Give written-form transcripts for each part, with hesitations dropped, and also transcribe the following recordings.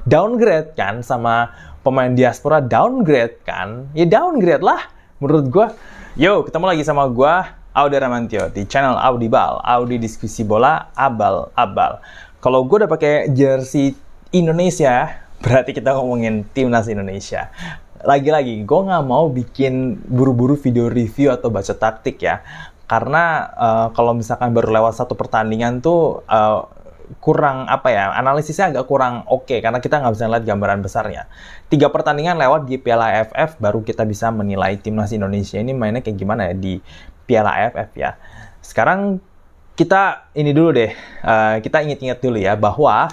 downgrade kan, sama pemain diaspora downgrade kan, ya downgrade lah menurut gue. Yo, ketemu lagi sama gue, Audy Ramantio, di channel Audibal, Audi Diskusi Bola, abal-abal. Kalau gue udah pakai jersey Indonesia, berarti kita ngomongin Timnas Indonesia. Lagi-lagi, gue nggak mau bikin buru-buru video review atau baca taktik ya. Karena kalau misalkan baru lewat satu pertandingan tuh kurang analisisnya agak kurang oke, karena kita nggak bisa lihat gambaran besarnya. 3 pertandingan lewat di Piala AFF, baru kita bisa menilai Timnas Indonesia ini mainnya kayak gimana ya di Piala AFF ya. Sekarang kita ini dulu deh, kita ingat-ingat dulu ya, bahwa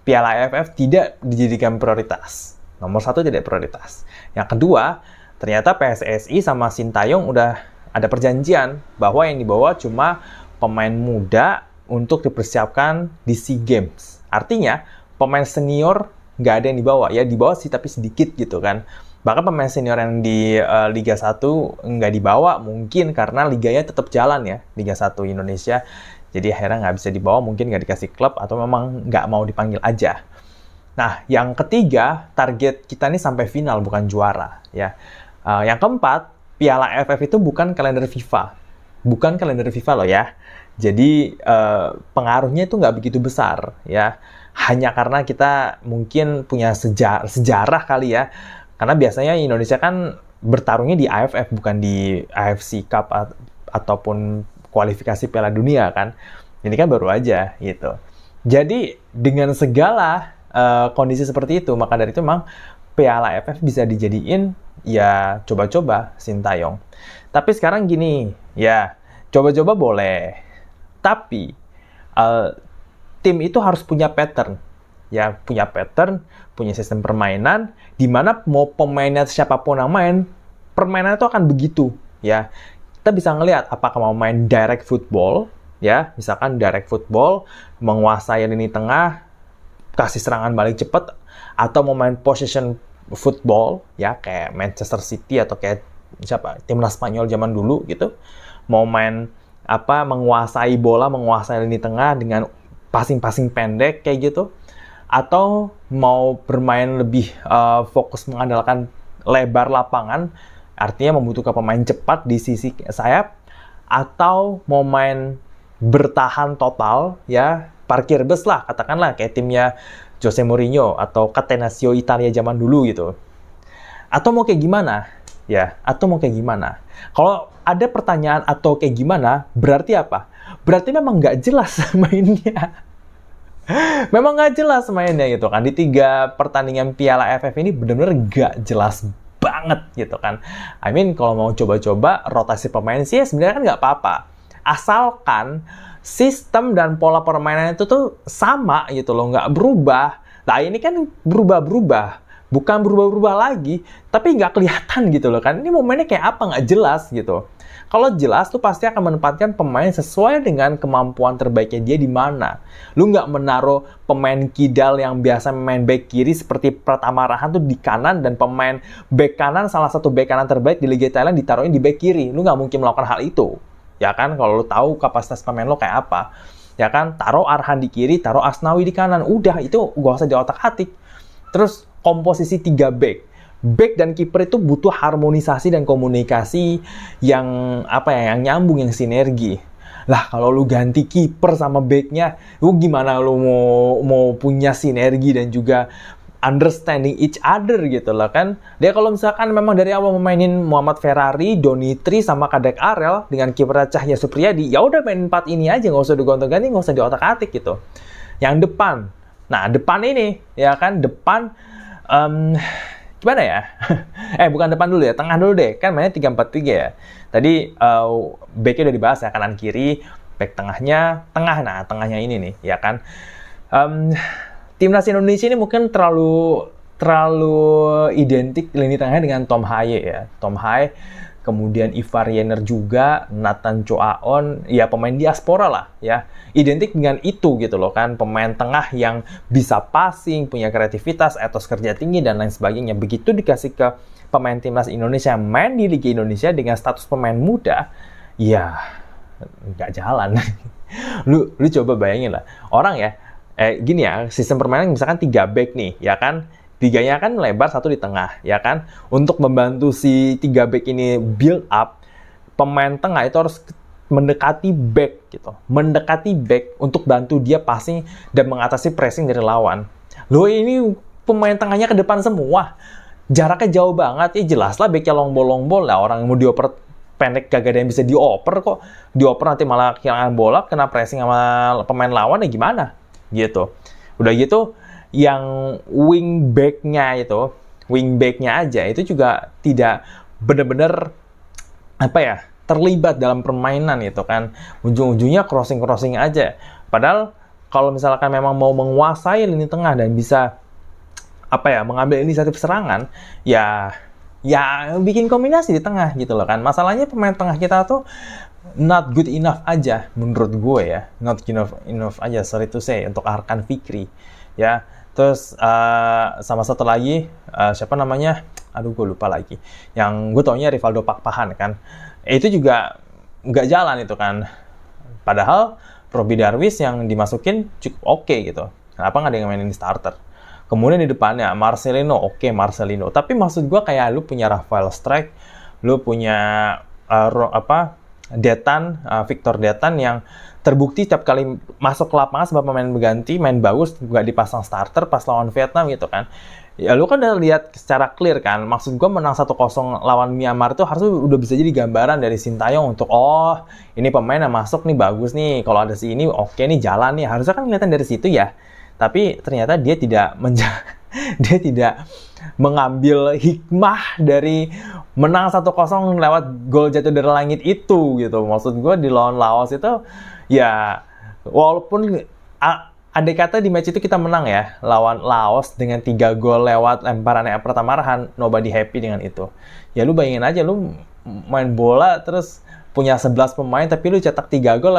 Piala AFF tidak dijadikan prioritas. Nomor 1 tidak prioritas. Yang kedua, ternyata PSSI sama Sintayong udah ada perjanjian bahwa yang dibawa cuma pemain muda untuk dipersiapkan di SEA Games. Artinya, pemain senior nggak ada yang dibawa. Ya, dibawa sih, tapi sedikit gitu kan. Bahkan pemain senior yang di Liga 1 nggak dibawa, mungkin karena liganya tetap jalan ya, Liga 1 Indonesia. Jadi akhirnya nggak bisa dibawa, mungkin nggak dikasih klub, atau memang nggak mau dipanggil aja. Nah, yang ketiga, target kita ini sampai final, bukan juara. Ya. Yang keempat, Piala AFF itu bukan kalender FIFA. Bukan kalender FIFA loh ya. Jadi pengaruhnya itu nggak begitu besar ya, hanya karena kita mungkin punya sejarah kali ya, karena biasanya Indonesia kan bertarungnya di AFF, bukan di AFC Cup ataupun kualifikasi Piala Dunia kan. Ini kan baru aja gitu. Jadi dengan segala kondisi seperti itu, maka dari itu memang Piala AFF bisa dijadiin ya coba-coba Sintayong. Tapi sekarang gini ya, coba-coba boleh. Tapi tim itu harus punya pattern, ya, punya pattern, punya sistem permainan, di mana mau pemainnya siapapun yang main, permainan itu akan begitu, ya. Kita bisa ngelihat apakah mau main direct football, ya, misalkan direct football, menguasai lini tengah, kasih serangan balik cepat, atau mau main possession football, ya, kayak Manchester City atau kayak timnas Spanyol zaman dulu gitu, mau main menguasai bola, menguasai lini tengah dengan passing-passing pendek kayak gitu, atau mau bermain lebih fokus mengandalkan lebar lapangan, artinya membutuhkan pemain cepat di sisi sayap, atau mau main bertahan total ya, parkir bus lah katakanlah, kayak timnya Jose Mourinho atau Catenaccio Italia zaman dulu gitu. Atau mau kayak gimana? Ya, atau mau kayak gimana? Kalau ada pertanyaan atau kayak gimana, berarti apa? Berarti memang nggak jelas mainnya. Memang nggak jelas mainnya gitu kan. Di 3 pertandingan Piala AFF ini benar-benar nggak jelas banget gitu kan. I mean, kalau mau coba-coba rotasi pemain sih sebenarnya kan nggak apa-apa. Asalkan sistem dan pola permainan itu tuh sama gitu loh, nggak berubah. Nah, ini kan berubah-berubah. Bukan berubah-berubah lagi, tapi nggak kelihatan gitu loh kan. Ini momennya kayak apa, nggak jelas gitu. Kalau jelas, tuh pasti akan menempatkan pemain sesuai dengan kemampuan terbaiknya dia di mana. Lu nggak menaruh pemain kidal yang biasa main back kiri seperti Pratama Rahan tuh di kanan, dan pemain back kanan, salah satu back kanan terbaik di Liga Thailand ditaruhin di back kiri. Lu nggak mungkin melakukan hal itu. Ya kan, kalau lu tahu kapasitas pemain lo kayak apa. Ya kan, taruh Arhan di kiri, taruh Asnawi di kanan. Udah, itu gak usah diotak-atik. Terus komposisi 3 back dan kiper itu butuh harmonisasi dan komunikasi yang yang nyambung, yang sinergi. Lah, kalau lu ganti kiper sama backnya, lu gimana lu mau punya sinergi dan juga understanding each other gitu lah kan. Dia kalau misalkan memang dari awal memainin Muhammad Ferrari, Donitri sama Kadek Arel dengan kiper Cahya Supriyadi, ya udah main 4 ini aja, nggak usah digonta-ganti, nggak usah diotak-atik gitu. Yang depan, nah depan ini ya kan, depan gimana ya? Bukan depan dulu ya, tengah dulu deh. Kan mainnya 3-4-3 ya. Tadi back-nya udah dibahas ya, kanan kiri, back tengahnya, tengahnya ini nih, ya kan. Timnas Indonesia ini mungkin terlalu identik lini tengahnya dengan Tom Haye ya. Tom Haye, kemudian Ivar Yener juga, Nathan Choaon, ya pemain diaspora lah ya. Identik dengan itu gitu loh kan, pemain tengah yang bisa passing, punya kreativitas, etos kerja tinggi dan lain sebagainya. Begitu dikasih ke pemain Timnas Indonesia yang main di Liga Indonesia dengan status pemain muda, ya nggak jalan. Lu coba bayangin lah, orang ya, Gini ya, sistem permainan misalkan 3 back nih, ya kan? 3-nya kan lebar, 1 di tengah, ya kan? Untuk membantu si 3 back ini build up, pemain tengah itu harus mendekati back gitu. Mendekati back untuk bantu dia passing dan mengatasi pressing dari lawan. Loh, ini pemain tengahnya ke depan semua. Jaraknya jauh banget, ya jelas lah backnya long ball lah. Orang yang mau dioper pendek gak ada yang bisa dioper kok. Dioper nanti malah kehilangan bola, kena pressing sama pemain lawan ya gimana? Gitu. Udah gitu, yang wingback-nya aja itu juga tidak benar-benar terlibat dalam permainan gitu kan. Ujung-ujungnya crossing aja. Padahal kalau misalkan memang mau menguasai lini tengah dan bisa mengambil inisiatif serangan, ya bikin kombinasi di tengah gitu loh kan. Masalahnya pemain tengah kita tuh not good enough aja menurut gue ya. Not enough aja, sorry to say, untuk Arkan Fikri ya. Terus sama satu lagi siapa namanya? Aduh, gue lupa lagi. Yang gue taunya Rivaldo Pakpahan kan. Itu juga nggak jalan itu kan. Padahal Robbie Darwis yang dimasukin cukup oke gitu. Kenapa nggak ada yang mainin starter? Kemudian di depannya Marcelino, Marcelino. Tapi maksud gue kayak lu punya Rafael Strijk, lu punya Victor Detan yang terbukti setiap kali masuk ke lapangan sebagai pemain berganti, main bagus, nggak dipasang starter pas lawan Vietnam gitu kan. Ya lu kan udah lihat secara clear kan, maksud gue menang 1-0 lawan Myanmar itu harusnya udah bisa jadi gambaran dari Sintayong untuk ini pemain yang masuk nih bagus nih, kalau ada si ini oke nih jalan nih, harusnya kan kelihatan dari situ ya. Tapi ternyata dia tidak dia tidak mengambil hikmah dari menang 1-0 lewat gol jatuh dari langit itu gitu. Maksud gue di lawan Laos itu ya walaupun andai kata di match itu kita menang ya lawan Laos dengan 3 gol lewat lemparan Everton Marhan, nobody happy dengan itu. Ya lu bayangin aja lu main bola terus punya 11 pemain tapi lu cetak 3 gol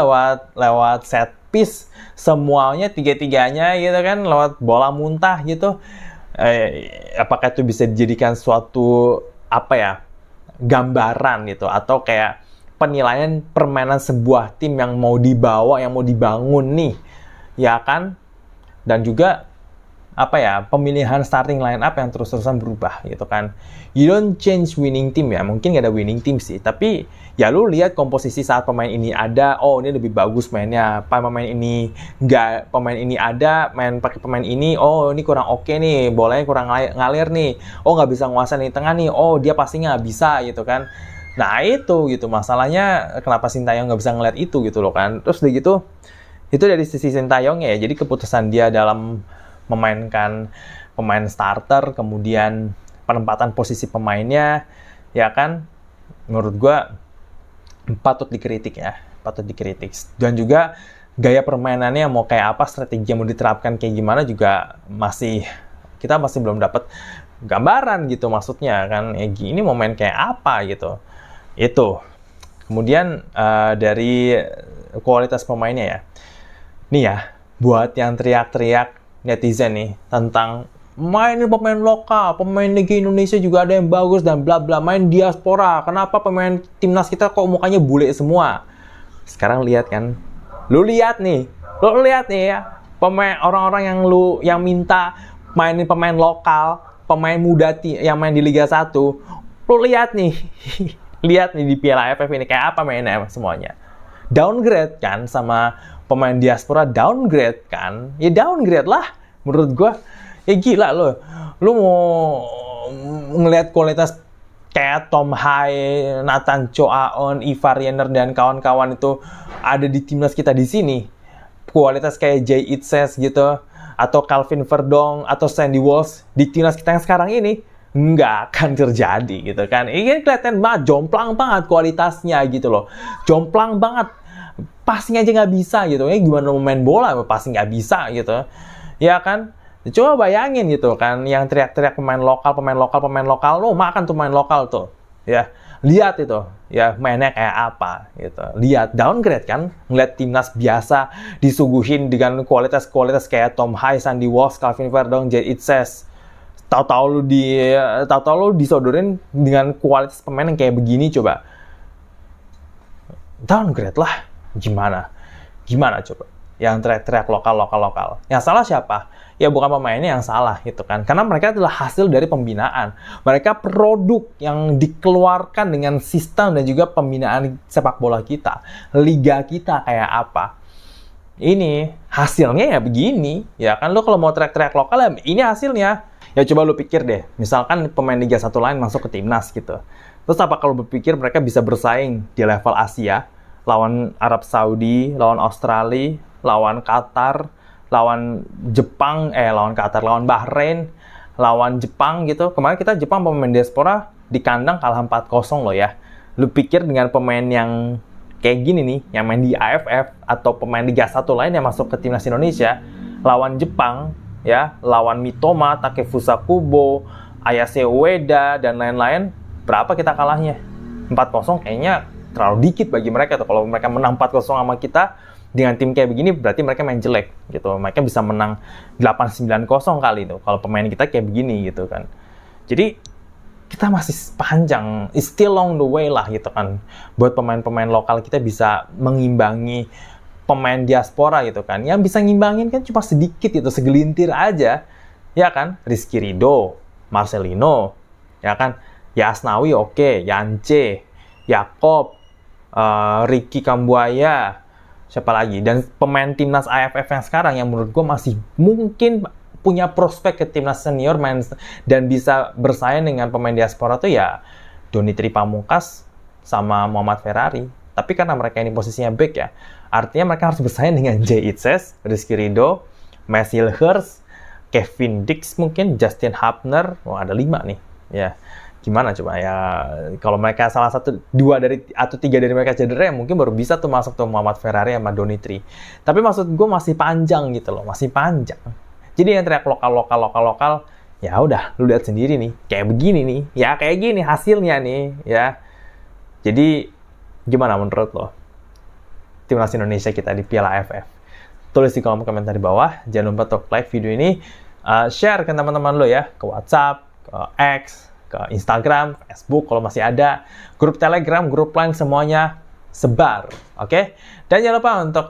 lewat set piece, semuanya tiga-tiganya gitu kan lewat bola muntah gitu. Apakah itu bisa dijadikan suatu gambaran gitu atau kayak penilaian permainan sebuah tim yang mau dibawa, yang mau dibangun nih, ya kan? Dan juga pemilihan starting line up yang terus-terusan berubah gitu kan. You don't change winning team ya, mungkin gak ada winning team sih, tapi ya lu lihat komposisi saat pemain ini ada, ini lebih bagus mainnya, pemain ini nggak, pemain ini ada, main pakai pemain ini, ini kurang oke nih, bolanya kurang ngalir nih, nggak bisa nguasain di tengah nih, dia passingnya nggak bisa gitu kan. Nah itu gitu masalahnya, kenapa Sintayong nggak bisa ngeliat itu gitu loh kan. Terus udah gitu, itu dari sisi Sintayong ya, jadi keputusan dia dalam memainkan pemain starter, kemudian penempatan posisi pemainnya, ya kan, menurut gue patut dikritik. Dan juga gaya permainannya mau kayak apa, strategi yang mau diterapkan kayak gimana juga kita masih belum dapat gambaran gitu, maksudnya kan ini mau main kayak apa gitu. Itu. Kemudian dari kualitas pemainnya ya. Nih ya, buat yang teriak-teriak netizen nih tentang mainin pemain lokal, pemain Liga Indonesia juga ada yang bagus dan bla bla, main diaspora, kenapa pemain timnas kita kok mukanya bule semua? Sekarang lihat kan, lu lihat nih ya, pemain orang-orang yang minta mainin pemain lokal, pemain muda yang main di Liga 1, lu lihat nih lihat nih di Piala AFF ini kayak apa mainnya semuanya. Downgrade kan sama pemain diaspora, downgrade kan? Ya downgrade lah menurut gue. Ya gila loh. Lu mau ngelihat kualitas kayak Tom Hai, Nathan Choaon, Ivar Jenner dan kawan-kawan itu ada di timnas kita di sini. Kualitas kayak Jay Itzes gitu, atau Calvin Verdong, atau Sandy Walsh di timnas kita yang sekarang ini nggak akan terjadi gitu kan. Ini kelihatan banget, jomplang banget kualitasnya gitu loh. Jomplang banget. Passing aja nggak bisa gitu. Gimana mau main bola, passing nggak bisa gitu. Ya kan? Coba bayangin gitu kan, yang teriak-teriak pemain lokal, lo makan tuh pemain lokal tuh. Ya, lihat itu. Ya, mainnya kayak apa gitu. Lihat, downgrade kan. Ngeliat timnas biasa disuguhin dengan kualitas-kualitas kayak Tom Hai, Sandy Walsh, Calvin Verdong, Jay Itzes. Tahu-tahu lu disodorin dengan kualitas pemain yang kayak begini, coba. Downgrade lah. Gimana coba? yang teriak-teriak lokal. Yang salah siapa? Ya bukan pemainnya yang salah gitu kan. Karena mereka adalah hasil dari pembinaan. Mereka produk yang dikeluarkan dengan sistem dan juga pembinaan sepak bola kita. Liga kita kayak apa. Ini hasilnya ya begini. Ya kan lo kalau mau teriak-teriak lokal ya ini hasilnya. Ya coba lo pikir deh. Misalkan pemain Liga 1 lain masuk ke timnas gitu. Terus apa kalau berpikir mereka bisa bersaing di level Asia? Lawan Arab Saudi, lawan Australia, lawan Qatar, lawan Bahrain, lawan Jepang gitu. Kemarin kita Jepang pemain diaspora di kandang kalah 4-0 loh ya. Lu pikir dengan pemain yang kayak gini nih, yang main di AFF atau pemain Liga 1 lain yang masuk ke timnas Indonesia, lawan Jepang ya, lawan Mitoma, Takefusa Kubo, Ayase Ueda dan lain-lain, berapa kita kalahnya? 4-0 kayaknya terlalu dikit bagi mereka tuh. Kalau mereka menang 4-0 sama kita dengan tim kayak begini, berarti mereka main jelek gitu. Mereka bisa menang 8-9-0 kali tuh kalau pemain kita kayak begini gitu kan. Jadi kita masih panjang, it's still long the way lah gitu kan. Buat pemain-pemain lokal kita bisa mengimbangi pemain diaspora gitu kan. Yang bisa ngimbangin kan cuma sedikit gitu, segelintir aja. Ya kan? Rizky Ridho, Marcelino, ya kan? Ya Asnawi oke, Yance, Yakob, Ricky Kambuaya, siapa lagi? Dan pemain timnas AFF yang sekarang yang menurut gue masih mungkin punya prospek ke timnas senior main dan bisa bersaing dengan pemain diaspora tuh ya Donitri Pamungkas sama Muhammad Ferrari. Tapi karena mereka ini posisinya back ya, artinya mereka harus bersaing dengan Jay Itzes, Rizky Ridho, Masil Hurst, Kevin Dix mungkin, Justin Hapner. Wah, ada 5 nih. Ya. Gimana coba ya, kalau mereka salah satu, 2 dari atau 3 dari mereka cedera, ya mungkin baru bisa tuh masuk tuh Muhammad Ferrari sama Donitri. Tapi maksud gue masih panjang gitu loh, masih panjang. Jadi yang teriak lokal, ya udah, lu lihat sendiri nih, kayak begini nih, ya kayak gini hasilnya nih, ya. Jadi gimana menurut lo timnas Indonesia kita di Piala AFF? Tulis di kolom komentar di bawah. Jangan lupa untuk like video ini, share ke teman-teman lo ya, ke WhatsApp, ke X, ke Instagram, Facebook kalau masih ada, grup Telegram, grup lain semuanya sebar, oke? Dan jangan lupa untuk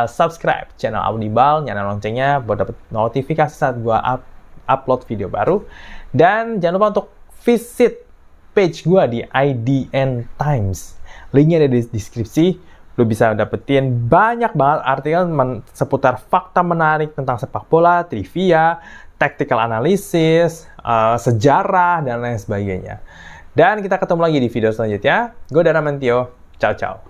subscribe channel Audibal, nyalain loncengnya buat dapat notifikasi saat gua upload video baru. Dan jangan lupa untuk visit page gua di IDN Times. Linknya ada di deskripsi. Lu bisa dapetin banyak banget artikel seputar fakta menarik tentang sepak bola, trivia, tactical analysis, sejarah, dan lain sebagainya. Dan kita ketemu lagi di video selanjutnya. Gue Dara Mentio. Ciao, ciao.